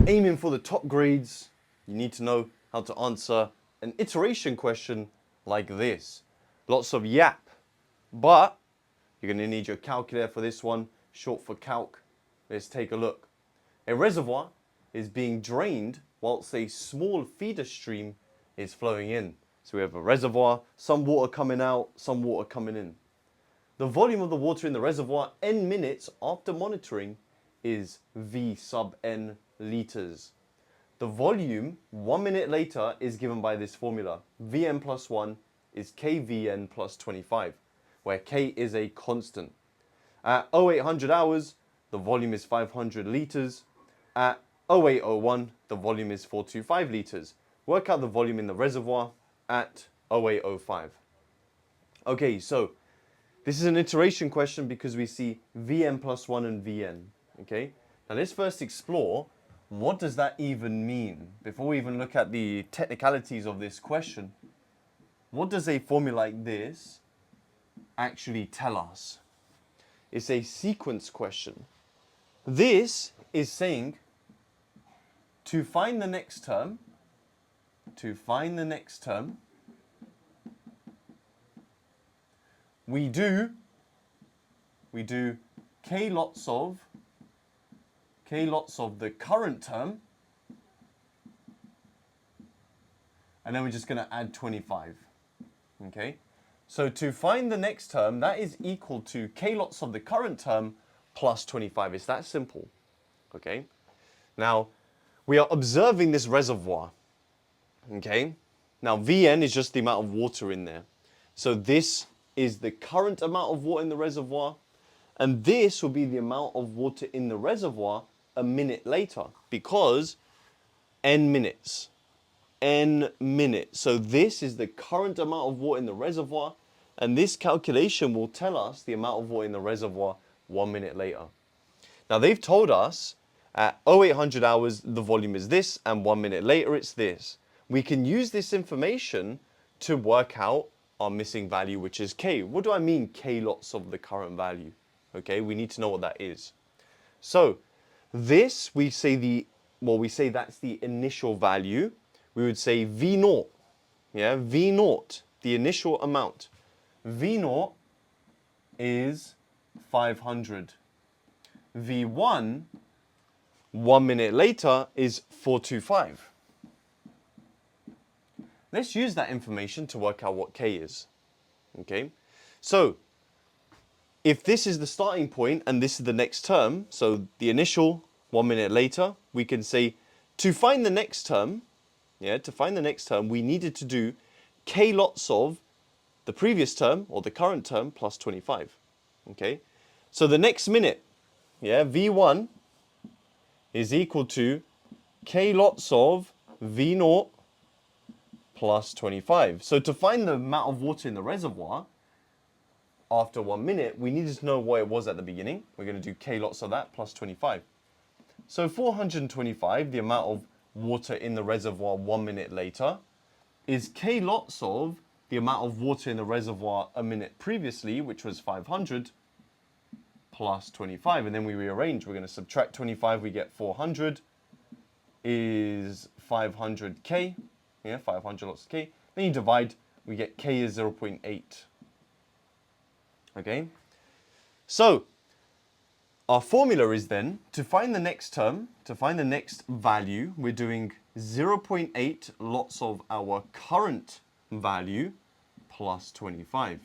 aiming for the top grades, you need to know how to answer an iteration question like this. Lots of yap, but you're going to need your calculator for this one, short for calc. Let's take a look. A reservoir is being drained whilst a small feeder stream is flowing in. So we have a reservoir, some water coming out, some water coming in. The volume of the water in the reservoir n minutes after monitoring is V sub n liters. The volume 1 minute later is given by this formula. Vn plus 1 is kVn plus 25, where k is a constant. At 0800 hours, the volume is 500 liters. At 0801, the volume is 425 liters. Work out the volume in the reservoir at 0805. Okay, so this is an iteration question because we see Vn plus 1 and Vn. Okay, now let's first explore what does that even mean. Before we even look at the technicalities of this question, what does a formula like this actually tell us? It's a sequence question. This is saying to find the next term, we do k lots of the current term, and then we're just going to add 25. Okay, so to find the next term, that is equal to k lots of the current term plus 25. It's that simple. Okay, now we are observing this reservoir. Okay, now Vn is just the amount of water in there. So this is the current amount of water in the reservoir, and this will be the amount of water in the reservoir a minute later, because n minutes. So this is the current amount of water in the reservoir, and this calculation will tell us the amount of water in the reservoir 1 minute later. Now they've told us at 0800 hours the volume is this, and 1 minute later it's this. We can use this information to work out our missing value, which is k. What do I mean k lots of the current value? Okay, we need to know what that is. So this, we say that's the initial value. We would say V naught, yeah, V naught, the initial amount. V naught is 500. V1, 1 minute later, is 425. Let's use that information to work out what k is. Okay, so if this is the starting point and this is the next term, so the initial 1 minute later, we can say to find the next term, we needed to do k lots of the previous term or the current term plus 25. Okay, so the next minute, V1 is equal to k lots of V naught plus 25. So to find the amount of water in the reservoir after 1 minute, we needed to know what it was at the beginning. We're going to do k lots of that plus 25. So 425, the amount of water in the reservoir 1 minute later, is k lots of the amount of water in the reservoir a minute previously, which was 500, plus 25. And then we rearrange. We're going to subtract 25, we get 400 is 500k. 500 lots of k. Then you divide, we get k is 0.8. Okay? So, our formula is then, to find the next term, to find the next value, we're doing 0.8 lots of our current value plus 25.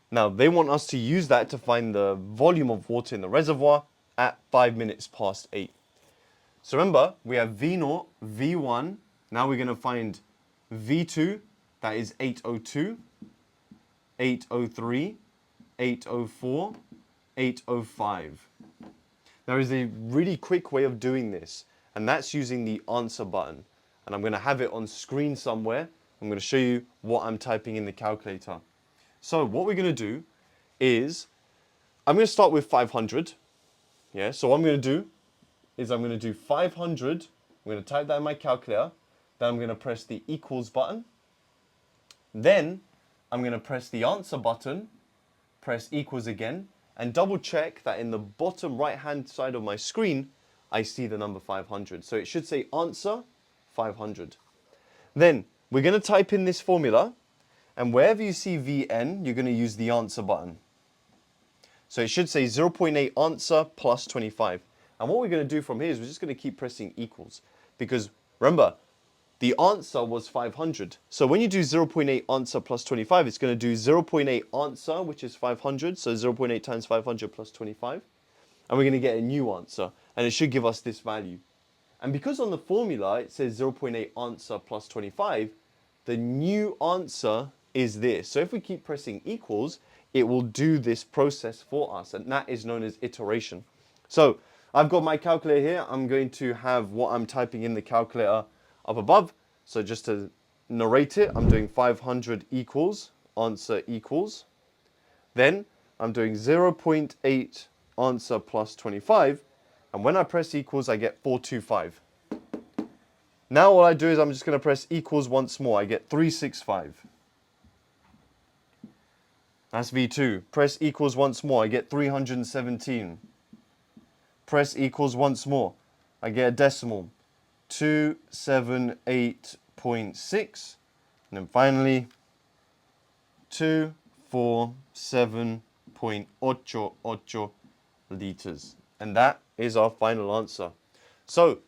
Now, they want us to use that to find the volume of water in the reservoir at 5 minutes past 8. So remember, we have V0, V1. Now we're going to find V2, that is 802, 803, 804, 805. There is a really quick way of doing this, and that's using the answer button. And I'm going to have it on screen somewhere. I'm going to show you what I'm typing in the calculator. So what we're going to do is, I'm going to start with 500. So what I'm going to do is I'm going to do 500. I'm going to type that in my calculator. Then I'm going to press the equals button. Then I'm going to press the answer button, press equals again, and double check that in the bottom right hand side of my screen, I see the number 500. So it should say answer 500. Then we're going to type in this formula, and wherever you see Vn, you're going to use the answer button. So it should say 0.8 answer plus 25. And what we're going to do from here is we're just going to keep pressing equals. Because remember, the answer was 500. So when you do 0.8 answer plus 25, it's going to do 0.8 answer, which is 500. So 0.8 times 500 plus 25. And we're going to get a new answer. And it should give us this value. And because on the formula it says 0.8 answer plus 25, the new answer is this. So if we keep pressing equals, it will do this process for us. And that is known as iteration. So I've got my calculator here. I'm going to have what I'm typing in the calculator up above. So just to narrate it, I'm doing 500 equals, answer equals. Then I'm doing 0.8 answer plus 25. And when I press equals, I get 425. Now what I do is I'm just going to press equals once more. I get 365. That's V2. Press equals once more. I get 317. Press equals once more. I get a decimal. 278.6. And then finally, 247.88 liters. And that is our final answer. So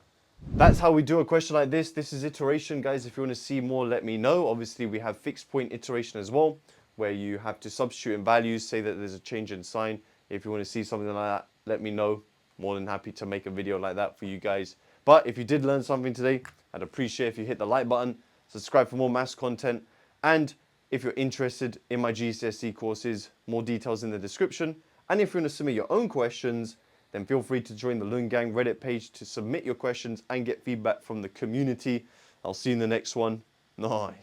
that's how we do a question like this. This is iteration, guys. If you want to see more, let me know. Obviously, we have fixed point iteration as well, where you have to substitute in values, say that there's a change in sign. If you want to see something like that, let me know. More than happy to make a video like that for you guys. But if you did learn something today, I'd appreciate if you hit the like button, subscribe for more maths content, and if you're interested in my GCSE courses, more details in the description. And if you want to submit your own questions, then feel free to join the Loon Gang Reddit page to submit your questions and get feedback from the community. I'll see you in the next one. Nice.